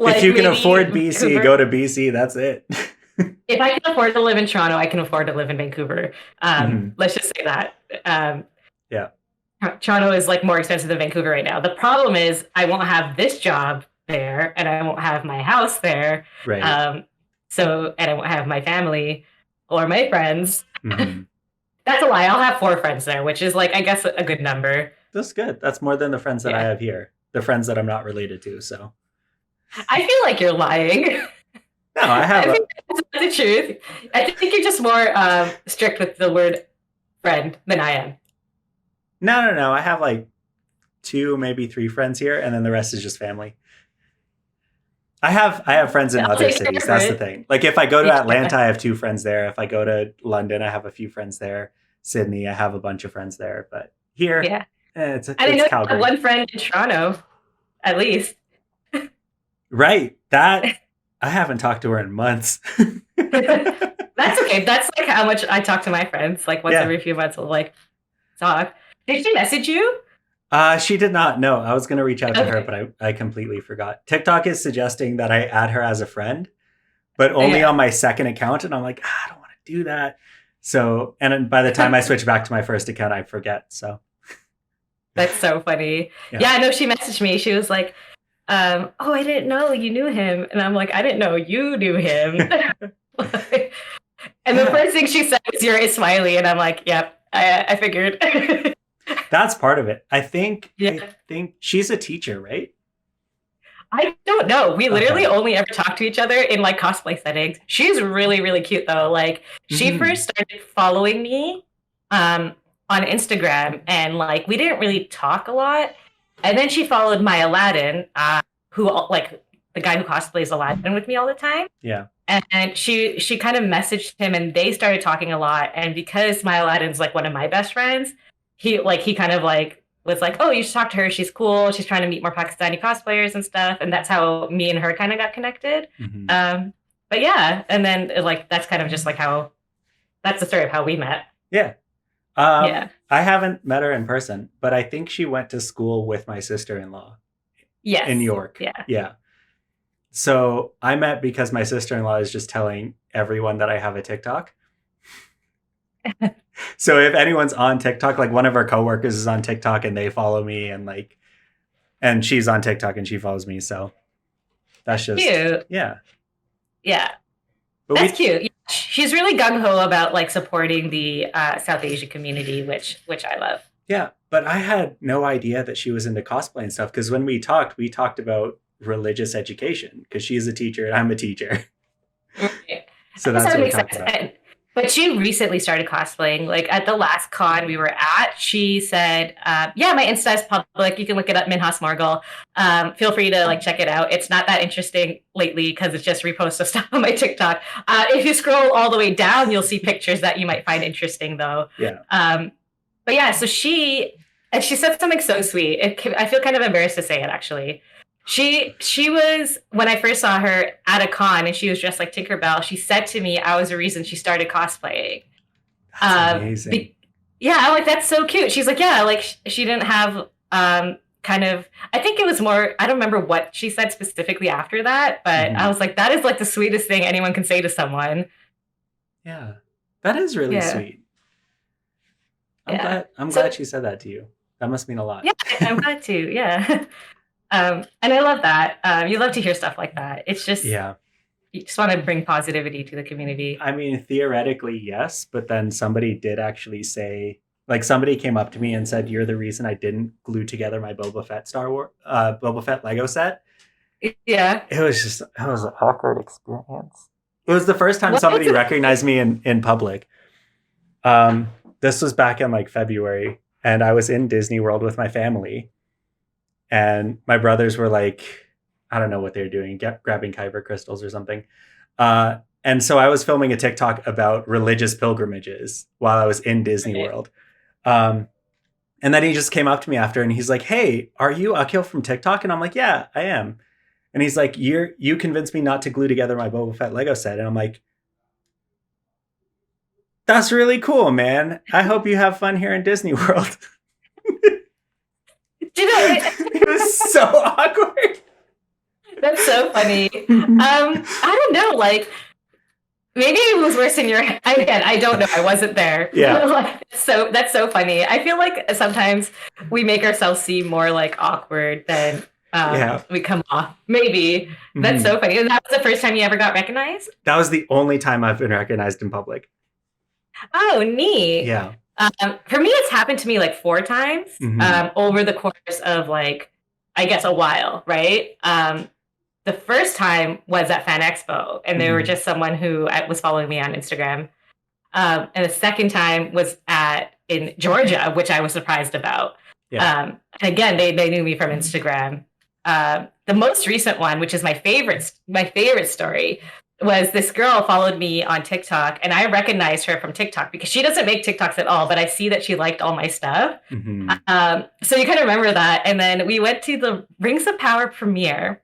If Like you can maybe afford BC, Vancouver. go to BC. That's it. If I can afford to live in Toronto, I can afford to live in Vancouver. Hmm. Let's just say that. Yeah. Toronto is like more expensive than Vancouver right now. The problem is I won't have this job there, and I won't have my house there. Right. Um, and I won't have my family or my friends. Hmm. That's a lie. I'll have 4 friends there, which is like I guess a good number. That's good. That's more than the friends that I Yeah, have here. The friends that I'm not related to. So I feel like you're lying. no, I have I a think that's the truth. I think you're just more strict with the word friend than I am. no. I have like two, maybe three friends here, and then the rest is just family. I have friends in I'll other take your cities. word for That's the it. thing. Like if I go to Yeah. Atlanta, I have two friends there. If I go to London, I have a few friends there. Sydney, I have a bunch of friends there. But here, Yeah. it's And I it's know you have Calgary. one friend in Toronto, at least. Right. That I haven't talked to her in months. That's okay. That's like how much I talk to my friends. Like once Yeah. every few months, we'll like talk. Did she message you? She did not. No, I was going to reach out to her, Okay. but I completely forgot. TikTok is suggesting that I add her as a friend, but only Yeah. on my second account. And I'm like, I don't want to do that. So, and then by the time I switch back to my first account, I forget. So, That's so funny. yeah. Yeah, no, she messaged me. She was like, oh, I didn't know you knew him. And I'm like, I didn't know you knew him. And the Yeah. first thing she said was, you're a smiley. And I'm like, yep, I figured. That's part of it. I Yeah. think she's a teacher, right? I don't know. We literally Okay. only ever talk to each other in like cosplay settings. She's really, really cute though. Like she Hmm. first started following me um on Instagram and like we didn't really talk a lot. And then she followed my Aladdin, who like the guy who cosplays Aladdin with me all the time. Yeah. And she kind of messaged him and they started talking a lot. And because my Aladdin's like one of my best friends, he kind of like was like, oh, you should talk to her. She's cool. She's trying to meet more Pakistani cosplayers and stuff. And that's how me and her kind of got connected. Hmm. But yeah, and then like that's kind of just like how that's the story of how we met. Yeah. Yeah. I haven't met her in person, but I think she went to school with my sister-in-law in Yes. York. Yeah. Yeah. So I met because my sister-in-law is just telling everyone that I have a TikTok. So if anyone's on TikTok, like one of our coworkers is on TikTok and they follow me and like and she's on TikTok and she follows me. So that's just Cute. yeah. Yeah. But That's we cute. Yeah, she's really gung ho about like supporting the South Asian community, which I love. yeah, but I had no idea that she was into cosplay and stuff because when we talked about religious education because she's a teacher and I'm a teacher. Right. I So guess that's that what would we make talked sense. about. But she recently started cosplaying. Like at the last con we were at, she said, "Yeah, my Insta is public. You can look it up, Minhas Morgul. Feel free to like check it out. It's not that interesting lately because it's just reposts of stuff on my TikTok. If you scroll all the way down, you'll see pictures that you might find interesting, though. Yeah. But yeah, so she said something so sweet. I feel kind of embarrassed to say it actually. She was when I first saw her at a con and she was dressed like Tinkerbell. She said to me, "I was the reason she started cosplaying." That's Be, amazing. yeah, I'm like that's so cute. She's like, yeah, like she didn't have kind of. I think it was more. I don't remember what she said specifically after that, but I Hmm. was like, that is like the sweetest thing anyone can say to someone. Yeah. That is really Yeah, sweet. yeah. I'm So glad she said that to you. That must mean a lot. yeah, I'm glad to. Yeah. And I love that. You love to hear stuff like that. It's just Yeah. you just want to bring positivity to the community. I mean, theoretically, yes, but then somebody did actually say, like, somebody came up to me and said, "You're the reason I didn't glue together my Boba Fett Lego set." Yeah. It was an awkward experience. It was the first time What was somebody it? recognized me in public. Um, this was back in like February, and I was in Disney World with my family, and my brothers were like, I don't know what they were doing, grabbing kyber crystals or something. And so I was filming a TikTok about religious pilgrimages while I was in Disney Right. World. Um, and then he just came up to me after and he's like, "Hey, are you Aqil from TikTok?" And I'm like, "Yeah, I am." And he's like, You convinced me not to glue together my Boba Fett Lego set." And I'm like, "That's really cool, man. I hope you have fun here in Disney World." Do you know? It was so awkward. That's so funny. I don't know, like maybe it was worse in your head. Again, I don't know. I wasn't there. Yeah. Like, so that's so funny. I feel like sometimes we make ourselves seem more like awkward than Yeah. we come off. Maybe that's Mhm. so funny. And that was the first time you ever got recognized. That was the only time I've been recognized in public. Oh, neat. Yeah. For me, it's happened to me like 4 times Hmm. over the course of like, I guess, a while, right? The first time was at Fan Expo, and they were Hmm. just someone who was following me on Instagram. And the second time was at in Georgia, which I was surprised about. Yeah. And again, they knew me from Instagram. The most recent one, which is my favorite story, was this girl followed me on TikTok, and I recognized her from TikTok because she doesn't make TikToks at all, but I see that she liked all my stuff. Hmm. So you kind of remember that. And then we went to the Rings of Power premiere.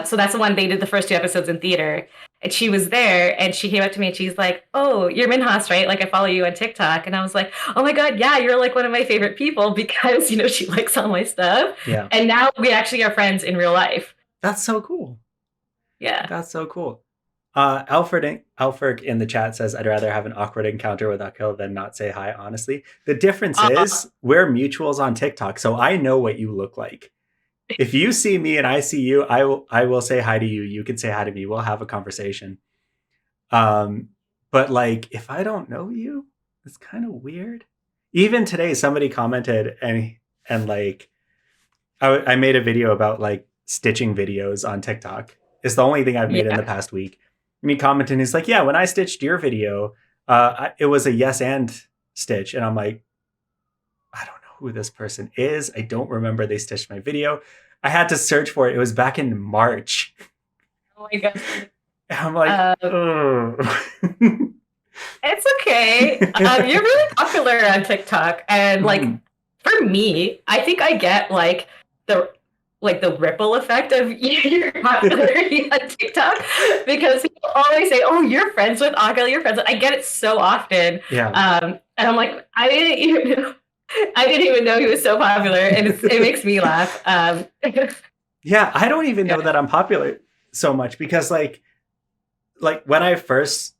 So that's the one they did the first 2 episodes in theater. And she was there and she came up to me and she's like, "Oh, you're Minhas, right? Like I follow you on TikTok." And I was like, "Oh my God, yeah, you're like one of my favorite people because, she likes all my stuff." Yeah. And now we actually are friends in real life. That's so cool. Yeah. That's so cool. Alfred in the chat says, "I'd rather have an awkward encounter with Aqil than not say hi, honestly." The difference is we're mutuals on TikTok, so I know what you look like. If you see me and I see you, I will say hi to you. You can say hi to me. We'll have a conversation. But like if I don't know you, it's kind of weird. Even today, somebody commented and like I made a video about like stitching videos on TikTok. It's the only thing I've made in the past week. And he commented, he's like, "Yeah, when I stitched your video, it was a yes and stitch." And I'm like, I don't know who this person is. I don't remember they stitched my video. I had to search for it. It was back in March. Oh my God. And I'm like, It's okay. You're really popular on TikTok. And like for me, I think I get like the ripple effect of your popularity on TikTok because people always say, "Oh, you're friends with Aqil, you're friends with..." I get it so often. Yeah. And I'm like, I didn't even know he was so popular, and it makes me laugh. Yeah, I don't even know that I'm popular so much because like when I first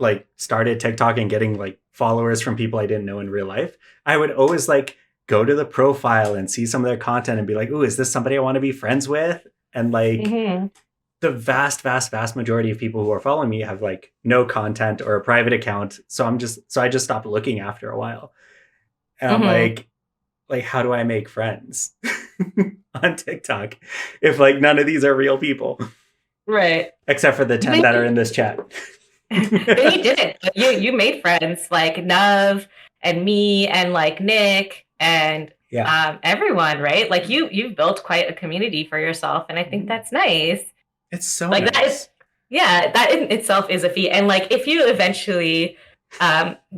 like started TikTok and getting like followers from people I didn't know in real life, I would always like go to the profile and see some of their content and be like, "Ooh, is this somebody I want to be friends with?" And like the vast majority of people who are following me have like no content or a private account. So I just stopped looking after a while. And I'm like, how do I make friends on TikTok if like none of these are real people? Right. Except for the 10 that are in this chat. But you did it. You made friends like Nuv and me and like Nick and everyone, right? Like you've built quite a community for yourself, and I think that's nice. It's so like nice. that in itself is a feat. And like if you eventually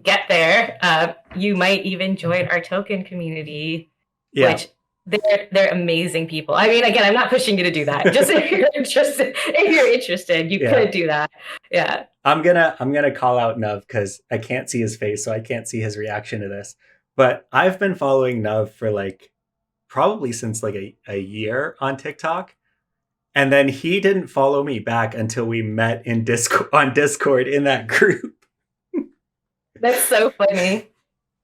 get there, you might even join our token community, which they're amazing people. I mean, again, I'm not pushing you to do that. Just if you're interested, you could do that. Yeah. I'm gonna call out Nuv because I can't see his face, so I can't see his reaction to this. But I've been following Nuv for like probably since like a year on TikTok. And then he didn't follow me back until we met in Discord in that group. That's so funny.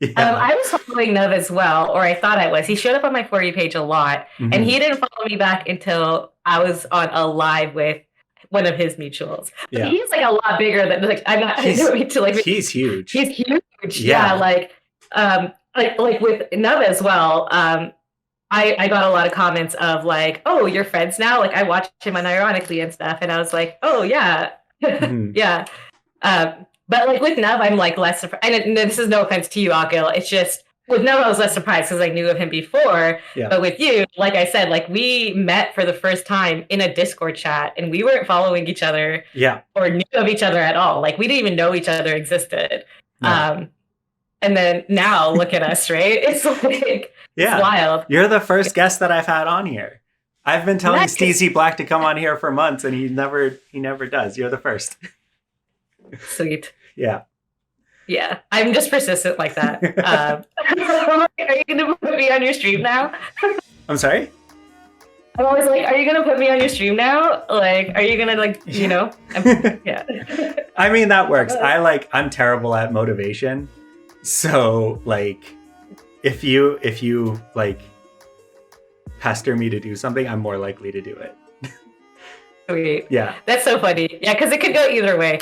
Yeah. I was following Nuv as well, or I thought I was. He showed up on my For You page a lot, and he didn't follow me back until I was on a live with one of his mutuals. But he's like a lot bigger than like I'm not. He's huge. He's huge. Yeah, like with Nuv as well. I got a lot of comments of like, "Oh, you're friends now?" Like I watched him unironically and stuff, and I was like, "Oh yeah, yeah." But like with Nuv, I'm like less surprised. And this is no offense to you, Aqil. It's just with Nuv, I was less surprised because I knew of him before. Yeah. But with you, like I said, like we met for the first time in a Discord chat, and we weren't following each other, or knew of each other at all. Like we didn't even know each other existed. No. And then now look at us, right? It's like it's wild. You're the first guest that I've had on here. I've been telling Steezy Black to come on here for months, and he never does. You're the first. Sweet. Yeah. Yeah. I'm just persistent like that. Are you going to put me on your stream now? I'm sorry? I'm always like, are you gonna put me on your stream now? Like, are you gonna like, you know? Yeah. I mean, that works. I'm terrible at motivation. So like if you like pester me to do something, I'm more likely to do it. Sweet. Yeah. That's so funny. Yeah, because it could go either way.